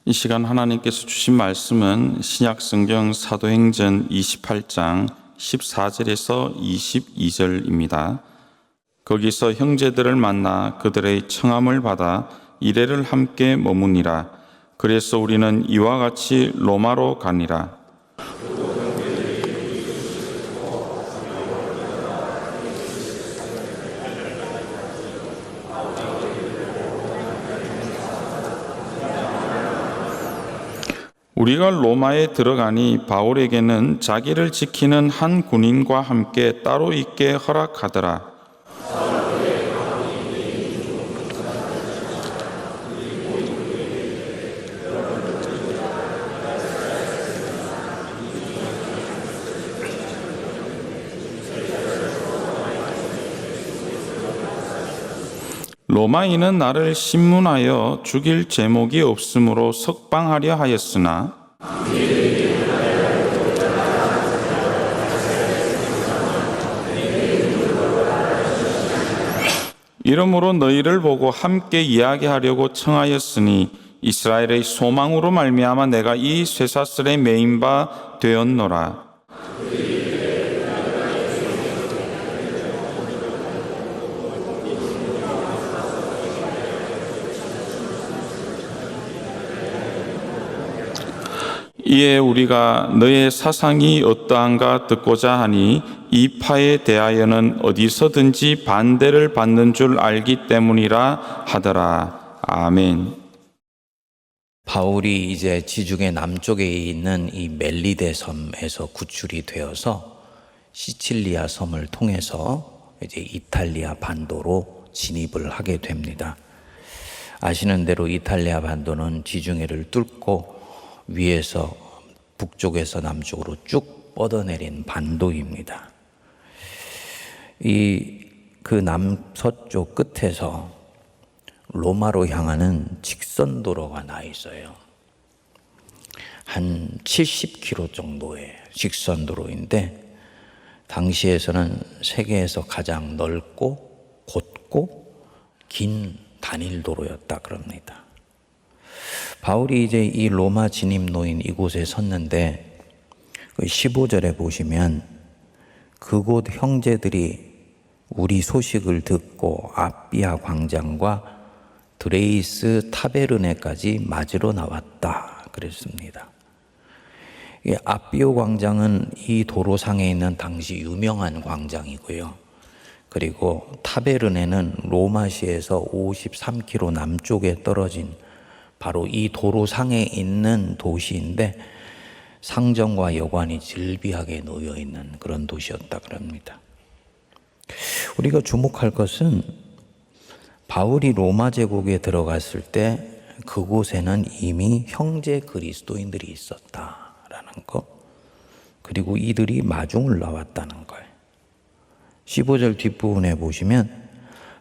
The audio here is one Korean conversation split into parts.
이 시간 하나님께서 주신 말씀은 신약성경 사도행전 28장 14절에서 22절입니다. 거기서 형제들을 만나 그들의 청함을 받아 이레를 함께 머무니라. 그래서 우리는 이와 같이 로마로 가니라. 우리가 로마에 들어가니 바울에게는 자기를 지키는 한 군인과 함께 따로 있게 허락하더라. 로마인은 나를 신문하여 죽일 제목이 없으므로 석방하려 하였으나 이러므로 너희를 보고 함께 이야기하려고 청하였으니 이스라엘의 소망으로 말미암아 내가 이 쇠사슬에 매인 바 되었노라. 이에 우리가 너의 사상이 어떠한가 듣고자 하니 이 파에 대하여는 어디서든지 반대를 받는 줄 알기 때문이라 하더라. 아멘. 바울이 이제 지중해 남쪽에 있는 이 멜리데 섬에서 구출이 되어서 시칠리아 섬을 통해서 이제 이탈리아 반도로 진입을 하게 됩니다. 아시는 대로 이탈리아 반도는 지중해를 뚫고 위에서 북쪽에서 남쪽으로 쭉 뻗어내린 반도입니다. 그 남서쪽 끝에서 로마로 향하는 직선도로가 나 있어요. 한 70km 정도의 직선도로인데 당시에서는 세계에서 가장 넓고 곧고 긴 단일도로였다 그럽니다. 바울이 이제 이 로마 진입로인 이곳에 섰는데 15절에 보시면 그곳 형제들이 우리 소식을 듣고 아비아 광장과 드레이스 타베르네까지 맞으러 나왔다 그랬습니다. 아비오 광장은 이 도로상에 있는 당시 유명한 광장이고요. 그리고 타베르네는 로마시에서 53km 남쪽에 떨어진 바로 이 도로상에 있는 도시인데 상점과 여관이 즐비하게 놓여 있는 그런 도시였다 그럽니다. 우리가 주목할 것은 바울이 로마 제국에 들어갔을 때 그곳에는 이미 형제 그리스도인들이 있었다라는 것, 그리고 이들이 마중을 나왔다는 걸. 15절 뒷부분에 보시면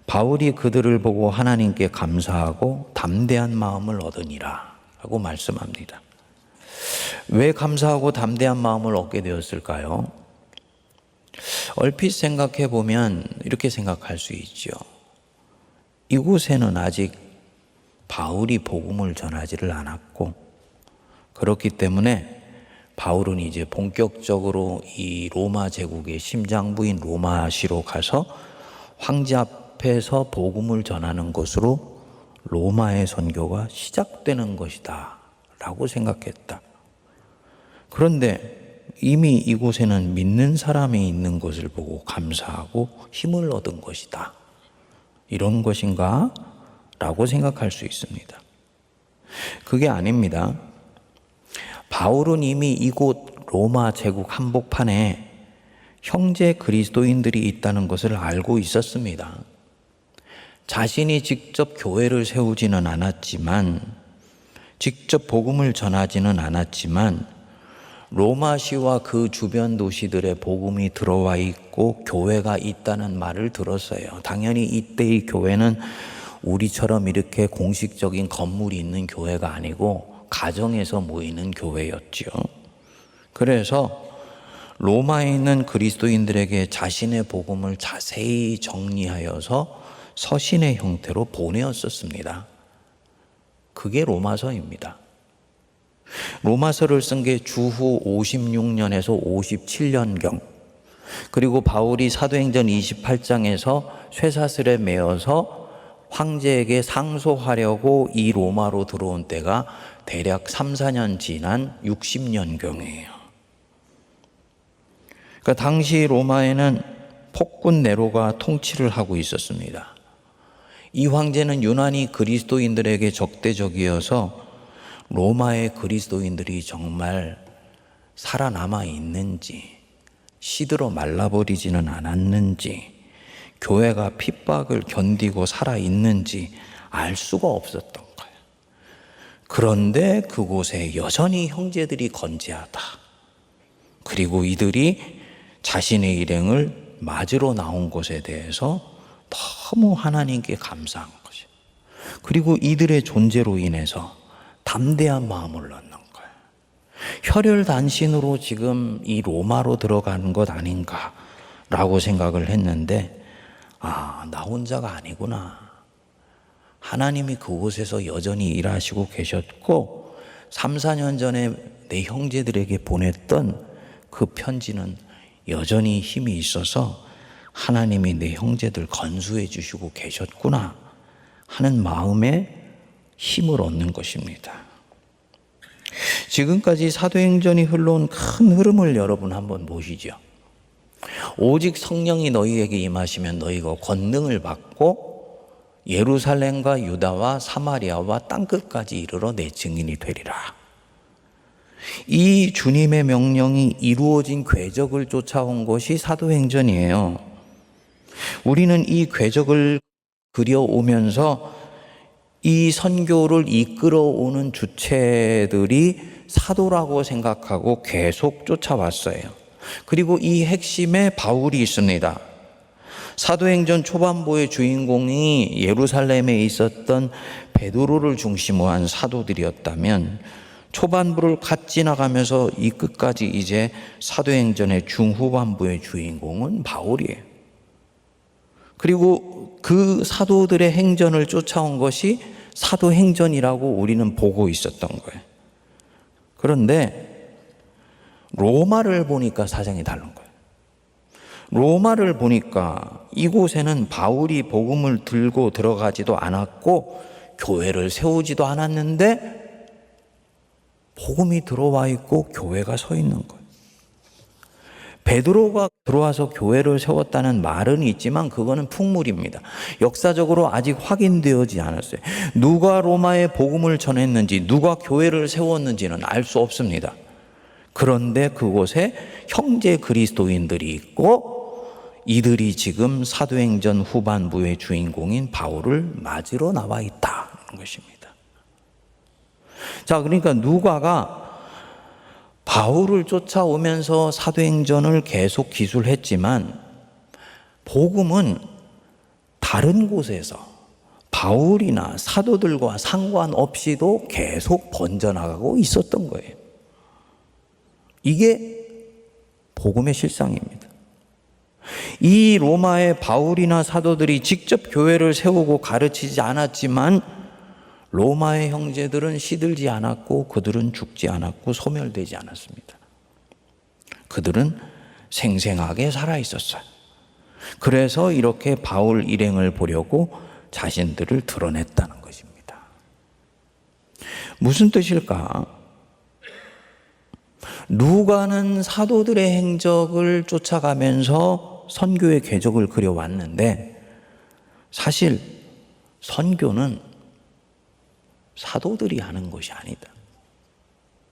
바울이 그들을 보고 하나님께 감사하고 담대한 마음을 얻으니라 하고 말씀합니다. 왜 감사하고 담대한 마음을 얻게 되었을까요? 얼핏 생각해 보면 이렇게 생각할 수 있죠. 이곳에는 아직 바울이 복음을 전하지를 않았고, 그렇기 때문에 바울은 이제 본격적으로 이 로마 제국의 심장부인 로마시로 가서 황제 앞에서 복음을 전하는 것으로 로마의 선교가 시작되는 것이다 라고 생각했다. 그런데 이미 이곳에는 믿는 사람이 있는 것을 보고 감사하고 힘을 얻은 것이다, 이런 것인가? 라고 생각할 수 있습니다. 그게 아닙니다. 바울은 이미 이곳 로마 제국 한복판에 형제 그리스도인들이 있다는 것을 알고 있었습니다. 자신이 직접 교회를 세우지는 않았지만, 직접 복음을 전하지는 않았지만 로마시와 그 주변 도시들의 복음이 들어와 있고 교회가 있다는 말을 들었어요. 당연히 이때의 교회는 우리처럼 이렇게 공식적인 건물이 있는 교회가 아니고 가정에서 모이는 교회였죠. 그래서 로마에 있는 그리스도인들에게 자신의 복음을 자세히 정리하여서 서신의 형태로 보내었었습니다. 그게 로마서입니다. 로마서를 쓴 게 주후 56년에서 57년경. 그리고 바울이 사도행전 28장에서 쇠사슬에 매어서 황제에게 상소하려고 이 로마로 들어온 때가 대략 3, 4년 지난 60년경이에요. 그러니까 당시 로마에는 폭군 네로가 통치를 하고 있었습니다. 이 황제는 유난히 그리스도인들에게 적대적이어서 로마의 그리스도인들이 정말 살아남아 있는지, 시들어 말라버리지는 않았는지, 교회가 핍박을 견디고 살아있는지 알 수가 없었던 거예요. 그런데 그곳에 여전히 형제들이 건재하다. 그리고 이들이 자신의 일행을 맞으러 나온 것에 대해서 너무 하나님께 감사한 것이에요. 그리고 이들의 존재로 인해서 담대한 마음을 얻는 거예요. 혈혈단신으로 지금 이 로마로 들어가는 것 아닌가라고 생각을 했는데, 나 혼자가 아니구나. 하나님이 그곳에서 여전히 일하시고 계셨고 3, 4년 전에 내 형제들에게 보냈던 그 편지는 여전히 힘이 있어서 하나님이 내 형제들 건수해 주시고 계셨구나 하는 마음에 힘을 얻는 것입니다. 지금까지 사도행전이 흘러온 큰 흐름을 여러분 한번 보시죠. 오직 성령이 너희에게 임하시면 너희가 권능을 받고 예루살렘과 유다와 사마리아와 땅끝까지 이르러 내 증인이 되리라. 이 주님의 명령이 이루어진 궤적을 쫓아온 것이 사도행전이에요. 우리는 이 궤적을 그려오면서 이 선교를 이끌어오는 주체들이 사도라고 생각하고 계속 쫓아왔어요. 그리고 이 핵심에 바울이 있습니다. 사도행전 초반부의 주인공이 예루살렘에 있었던 베드로를 중심으로 한 사도들이었다면 초반부를 갓 지나가면서 이 끝까지 이제 사도행전의 중후반부의 주인공은 바울이에요. 그리고 그 사도들의 행전을 쫓아온 것이 사도행전이라고 우리는 보고 있었던 거예요. 그런데 로마를 보니까 사정이 다른 거예요. 로마를 보니까 이곳에는 바울이 복음을 들고 들어가지도 않았고 교회를 세우지도 않았는데 복음이 들어와 있고 교회가 서 있는 거예요. 베드로가 들어와서 교회를 세웠다는 말은 있지만 그거는 풍물입니다. 역사적으로 아직 확인되어지지 않았어요. 누가 로마에 복음을 전했는지, 누가 교회를 세웠는지는 알 수 없습니다. 그런데 그곳에 형제 그리스도인들이 있고 이들이 지금 사도행전 후반부의 주인공인 바울을 맞으러 나와 있다는 것입니다. 자, 그러니까 누가가 바울을 쫓아오면서 사도행전을 계속 기술했지만 복음은 다른 곳에서 바울이나 사도들과 상관없이도 계속 번져나가고 있었던 거예요. 이게 복음의 실상입니다. 이 로마의 바울이나 사도들이 직접 교회를 세우고 가르치지 않았지만 로마의 형제들은 시들지 않았고 그들은 죽지 않았고 소멸되지 않았습니다. 그들은 생생하게 살아 있었어요. 그래서 이렇게 바울 일행을 보려고 자신들을 드러냈다는 것입니다. 무슨 뜻일까? 누가는 사도들의 행적을 쫓아가면서 선교의 궤적을 그려왔는데 사실 선교는 사도들이 하는 것이 아니다.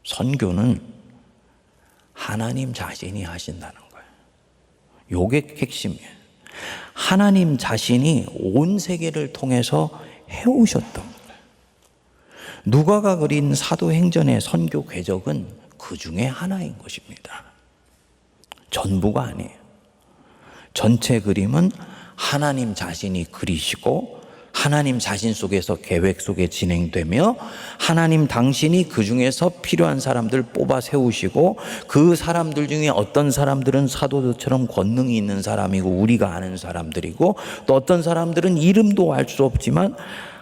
선교는 하나님 자신이 하신다는 거예요. 이게 핵심이에요. 하나님 자신이 온 세계를 통해서 해오셨던 거예요. 누가가 그린 사도행전의 선교 궤적은 그 중에 하나인 것입니다. 전부가 아니에요. 전체 그림은 하나님 자신이 그리시고 하나님 자신 속에서 계획 속에 진행되며 하나님 당신이 그 중에서 필요한 사람들 뽑아 세우시고 그 사람들 중에 어떤 사람들은 사도들처럼 권능이 있는 사람이고 우리가 아는 사람들이고 또 어떤 사람들은 이름도 알 수 없지만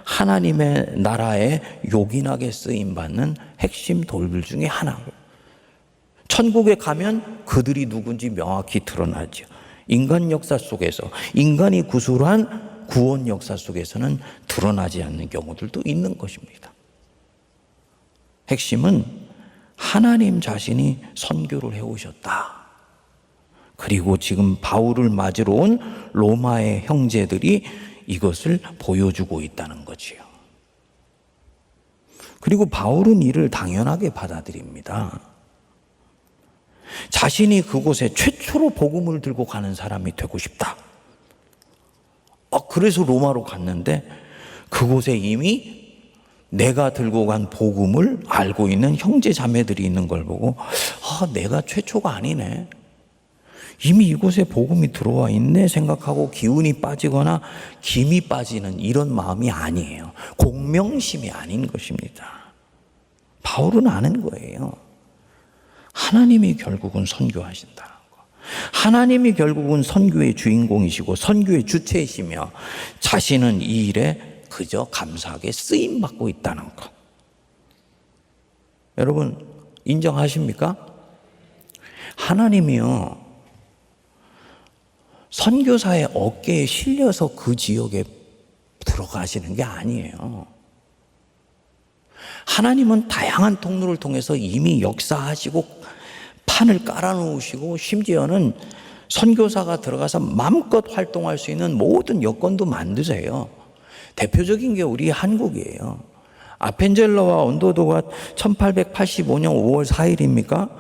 하나님의 나라에 요긴하게 쓰임받는 핵심 돌들 중에 하나고, 천국에 가면 그들이 누군지 명확히 드러나죠. 인간 역사 속에서, 인간이 구술한 구원 역사 속에서는 드러나지 않는 경우들도 있는 것입니다. 핵심은 하나님 자신이 선교를 해오셨다. 그리고 지금 바울을 맞으러 온 로마의 형제들이 이것을 보여주고 있다는 거지요. 그리고 바울은 이를 당연하게 받아들입니다. 자신이 그곳에 최초로 복음을 들고 가는 사람이 되고 싶다. 그래서 로마로 갔는데 그곳에 이미 내가 들고 간 복음을 알고 있는 형제 자매들이 있는 걸 보고 내가 최초가 아니네. 이미 이곳에 복음이 들어와 있네 생각하고 기운이 빠지거나 김이 빠지는 이런 마음이 아니에요. 공명심이 아닌 것입니다. 바울은 아는 거예요. 하나님이 결국은 선교하신다는 거. 하나님이 결국은 선교의 주인공이시고 선교의 주체이시며 자신은 이 일에 그저 감사하게 쓰임받고 있다는 것. 여러분 인정하십니까? 하나님이요, 선교사의 어깨에 실려서 그 지역에 들어가시는 게 아니에요. 하나님은 다양한 통로를 통해서 이미 역사하시고 판을 깔아놓으시고 심지어는 선교사가 들어가서 마음껏 활동할 수 있는 모든 여건도 만드세요. 대표적인 게 우리 한국이에요. 아펜젤러와 언더우드가 1885년 5월 4일입니까?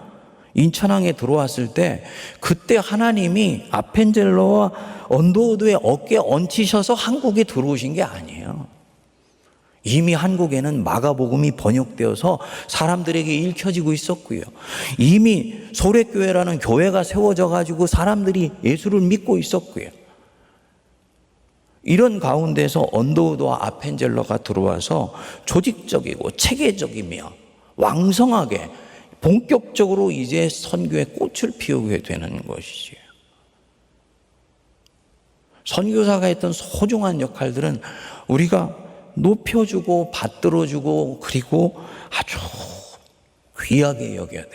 인천항에 들어왔을 때 그때 하나님이 아펜젤러와 언더우드의 어깨에 얹히셔서 한국에 들어오신 게 아니에요. 이미 한국에는 마가복음이 번역되어서 사람들에게 읽혀지고 있었고요. 이미 소래교회라는 교회가 세워져 가지고 사람들이 예수를 믿고 있었고요. 이런 가운데서 언더우드와 아펜젤러가 들어와서 조직적이고 체계적이며 왕성하게 본격적으로 이제 선교의 꽃을 피우게 되는 것이지요. 선교사가 했던 소중한 역할들은 우리가 높여주고 받들어주고 그리고 아주 귀하게 여겨야 돼.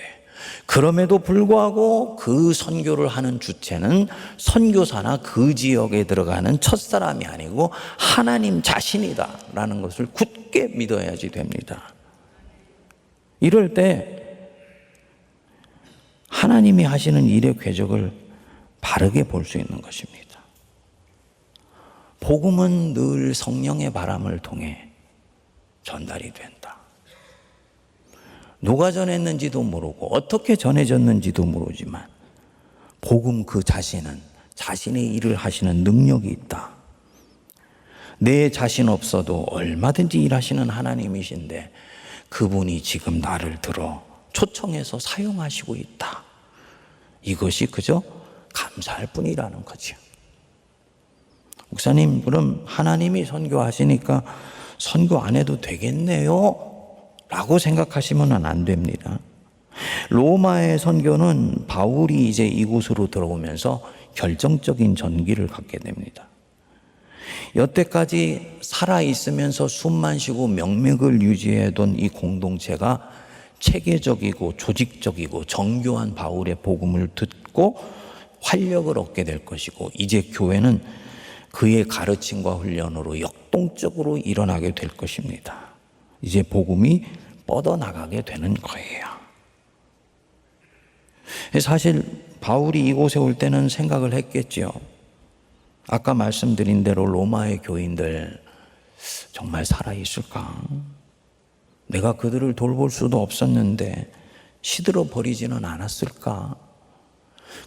그럼에도 불구하고 그 선교를 하는 주체는 선교사나 그 지역에 들어가는 첫사람이 아니고 하나님 자신이다라는 것을 굳게 믿어야지 됩니다. 이럴 때 하나님이 하시는 일의 궤적을 바르게 볼 수 있는 것입니다. 복음은 늘 성령의 바람을 통해 전달이 된다. 누가 전했는지도 모르고 어떻게 전해졌는지도 모르지만 복음 그 자신은 자신의 일을 하시는 능력이 있다. 내 자신 없어도 얼마든지 일하시는 하나님이신데 그분이 지금 나를 들어 초청해서 사용하시고 있다. 이것이 그저 감사할 뿐이라는 거죠. 목사님, 그럼 하나님이 선교하시니까 선교 안 해도 되겠네요? 라고 생각하시면 안 됩니다. 로마의 선교는 바울이 이제 이곳으로 들어오면서 결정적인 전기를 갖게 됩니다. 여태까지 살아있으면서 숨만 쉬고 명맥을 유지해둔 이 공동체가 체계적이고 조직적이고 정교한 바울의 복음을 듣고 활력을 얻게 될 것이고 이제 교회는 그의 가르침과 훈련으로 역동적으로 일어나게 될 것입니다. 이제 복음이 뻗어나가게 되는 거예요. 사실 바울이 이곳에 올 때는 생각을 했겠죠. 아까 말씀드린 대로 로마의 교인들 정말 살아있을까? 내가 그들을 돌볼 수도 없었는데 시들어 버리지는 않았을까?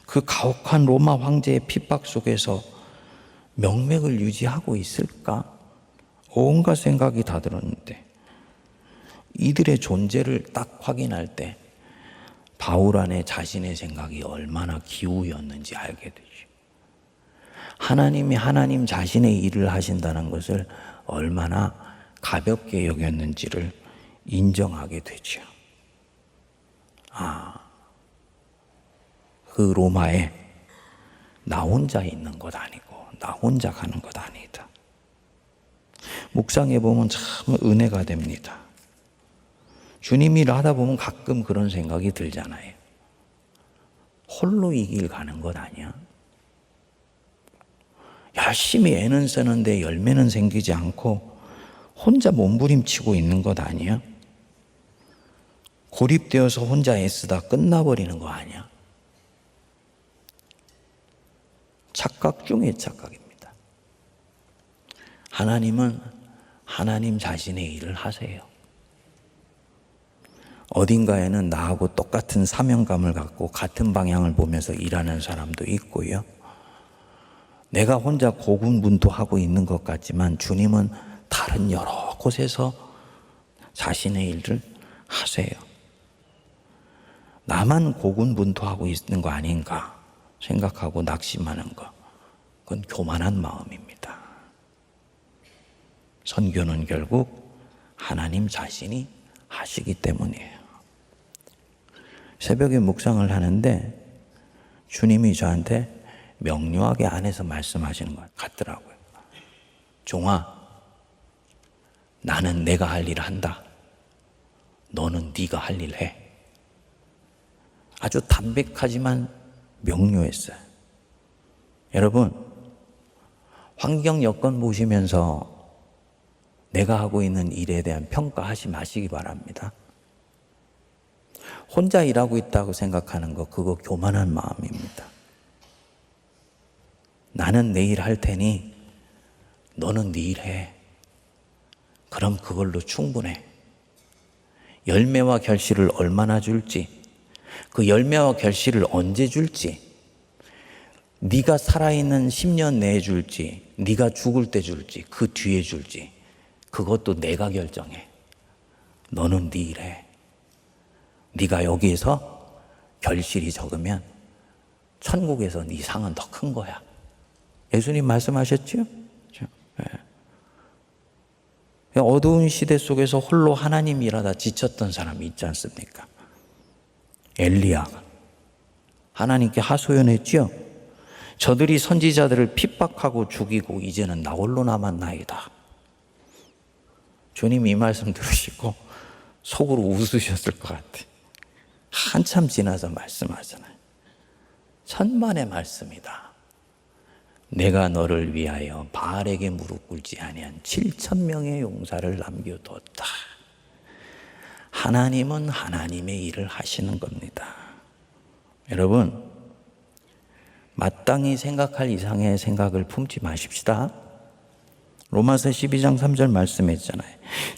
그 가혹한 로마 황제의 핍박 속에서 명맥을 유지하고 있을까? 온갖 생각이 다 들었는데 이들의 존재를 딱 확인할 때 바울 안에 자신의 생각이 얼마나 기우였는지 알게 되죠. 하나님이 하나님 자신의 일을 하신다는 것을 얼마나 가볍게 여겼는지를 인정하게 되죠. 그 로마에 나 혼자 있는 것 아니고 나 혼자 가는 것 아니다. 묵상해 보면 참 은혜가 됩니다. 주님 일 하다 보면 가끔 그런 생각이 들잖아요. 홀로 이 길 가는 것 아니야? 열심히 애는 쓰는데 열매는 생기지 않고 혼자 몸부림치고 있는 것 아니야? 고립되어서 혼자 애쓰다 끝나버리는 거 아니야? 착각 중에 착각입니다. 하나님은 하나님 자신의 일을 하세요. 어딘가에는 나하고 똑같은 사명감을 갖고 같은 방향을 보면서 일하는 사람도 있고요. 내가 혼자 고군분투하고 있는 것 같지만 주님은 다른 여러 곳에서 자신의 일을 하세요. 나만 고군분투하고 있는 거 아닌가 생각하고 낙심하는 것, 그건 교만한 마음입니다. 선교는 결국 하나님 자신이 하시기 때문이에요. 새벽에 묵상을 하는데 주님이 저한테 명료하게 안에서 말씀하시는 것 같더라고요. 종아, 나는 내가 할 일을 한다. 너는 네가 할 일 해. 아주 담백하지만 명료했어요. 여러분, 환경 여건 보시면서 내가 하고 있는 일에 대한 평가하지 마시기 바랍니다. 혼자 일하고 있다고 생각하는 거, 그거 교만한 마음입니다. 나는 내 일 할 테니 너는 네 일 해. 그럼 그걸로 충분해. 열매와 결실을 얼마나 줄지, 그 열매와 결실을 언제 줄지, 네가 살아있는 10년 내에 줄지, 네가 죽을 때 줄지, 그 뒤에 줄지, 그것도 내가 결정해. 너는 네 일 해. 네가 여기에서 결실이 적으면 천국에서 네 상은 더 큰 거야. 예수님 말씀하셨죠? 어두운 시대 속에서 홀로 하나님 일하다 지쳤던 사람이 있지 않습니까? 엘리야, 하나님께 하소연했죠? 저들이 선지자들을 핍박하고 죽이고 이제는 나 홀로 남았나이다. 주님 이 말씀 들으시고 속으로 웃으셨을 것 같아요. 한참 지나서 말씀하잖아요. 천만의 말씀이다. 내가 너를 위하여 바알에게 무릎 꿇지 아니한 7,000명의 용사를 남겨뒀다. 하나님은 하나님의 일을 하시는 겁니다. 여러분, 마땅히 생각할 이상의 생각을 품지 마십시다. 로마서 12장 3절 말씀했잖아요.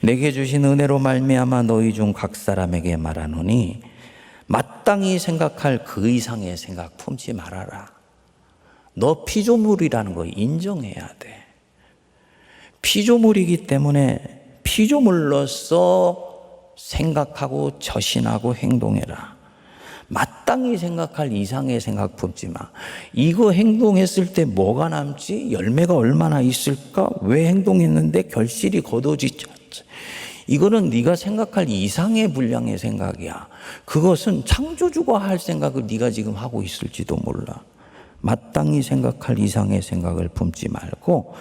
내게 주신 은혜로 말미암아 너희 중 각 사람에게 말하노니 마땅히 생각할 그 이상의 생각 품지 말아라. 너 피조물이라는 거 인정해야 돼. 피조물이기 때문에 피조물로서 생각하고 처신하고 행동해라. 마땅히 생각할 이상의 생각 품지 마. 이거 행동했을 때 뭐가 남지? 열매가 얼마나 있을까? 왜 행동했는데 결실이 거둬지지 않지? 이거는 네가 생각할 이상의 분량의 생각이야. 그것은 창조주가 할 생각을 네가 지금 하고 있을지도 몰라. 마땅히 생각할 이상의 생각을 품지 말고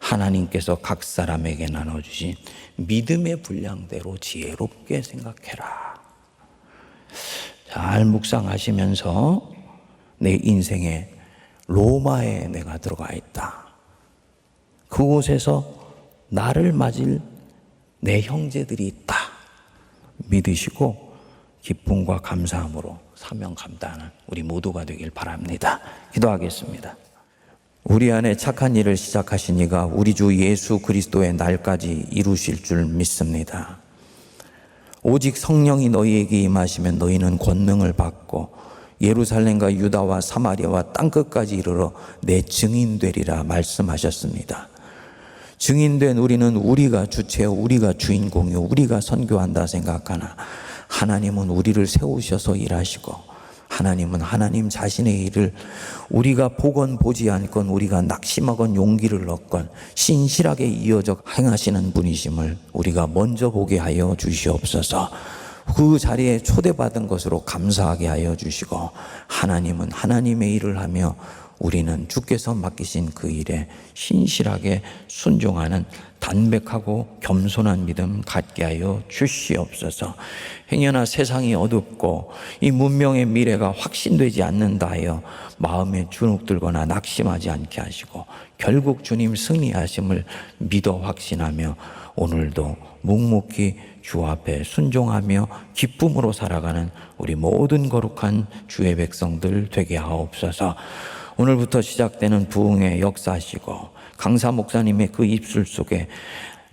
하나님께서 각 사람에게 나눠주신 믿음의 분량대로 지혜롭게 생각해라. 잘 묵상하시면서 내 인생에 로마에 내가 들어가 있다. 그곳에서 나를 맞을 내 형제들이 있다. 믿으시고 기쁨과 감사함으로 사명 감당하는 우리 모두가 되길 바랍니다. 기도하겠습니다. 우리 안에 착한 일을 시작하신 이가 우리 주 예수 그리스도의 날까지 이루실 줄 믿습니다. 오직 성령이 너희에게 임하시면 너희는 권능을 받고 예루살렘과 유다와 사마리아와 땅끝까지 이르러 내 증인 되리라 말씀하셨습니다. 증인된 우리는 우리가 주체요, 우리가 주인공이요, 우리가 선교한다 생각하나 하나님은 우리를 세우셔서 일하시고 하나님은 하나님 자신의 일을 우리가 보건 보지 않건 우리가 낙심하건 용기를 얻건 신실하게 이어져 행하시는 분이심을 우리가 먼저 보게 하여 주시옵소서. 그 자리에 초대받은 것으로 감사하게 하여 주시고 하나님은 하나님의 일을 하며 우리는 주께서 맡기신 그 일에 신실하게 순종하는 담백하고 겸손한 믿음 갖게 하여 주시옵소서. 행여나 세상이 어둡고 이 문명의 미래가 확신되지 않는다 하여 마음에 주눅들거나 낙심하지 않게 하시고 결국 주님 승리하심을 믿어 확신하며 오늘도 묵묵히 주 앞에 순종하며 기쁨으로 살아가는 우리 모든 거룩한 주의 백성들 되게 하옵소서. 오늘부터 시작되는 부흥의 역사시고 강사 목사님의 그 입술 속에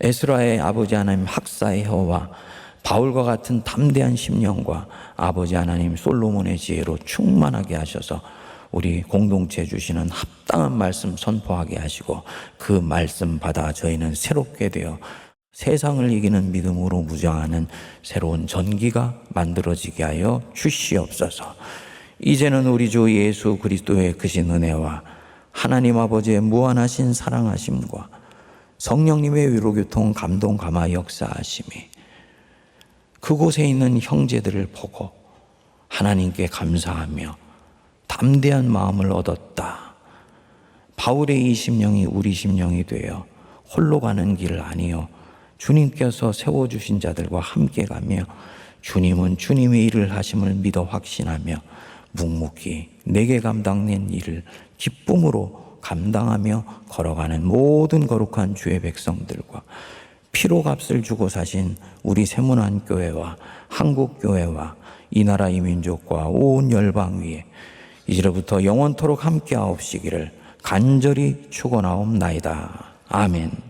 에스라의 아버지 하나님 학사의 혀와 바울과 같은 담대한 심령과 아버지 하나님 솔로몬의 지혜로 충만하게 하셔서 우리 공동체 주시는 합당한 말씀 선포하게 하시고 그 말씀 받아 저희는 새롭게 되어 세상을 이기는 믿음으로 무장하는 새로운 전기가 만들어지게 하여 주시옵소서. 이제는 우리 주 예수 그리스도의 크신 은혜와 하나님 아버지의 무한하신 사랑하심과 성령님의 위로교통 감동 감화 역사하심이 그곳에 있는 형제들을 보고 하나님께 감사하며 담대한 마음을 얻었다. 바울의 이 심령이 우리 심령이 되어 홀로 가는 길을 아니요 주님께서 세워주신 자들과 함께 가며 주님은 주님의 일을 하심을 믿어 확신하며 묵묵히 내게 감당된 일을 기쁨으로 감당하며 걸어가는 모든 거룩한 주의 백성들과 피로 값을 주고 사신 우리 세문안교회와 한국교회와 이 나라 이 민족과 온 열방 위에 이제로부터 영원토록 함께하옵시기를 간절히 축원하옵나이다. 아멘.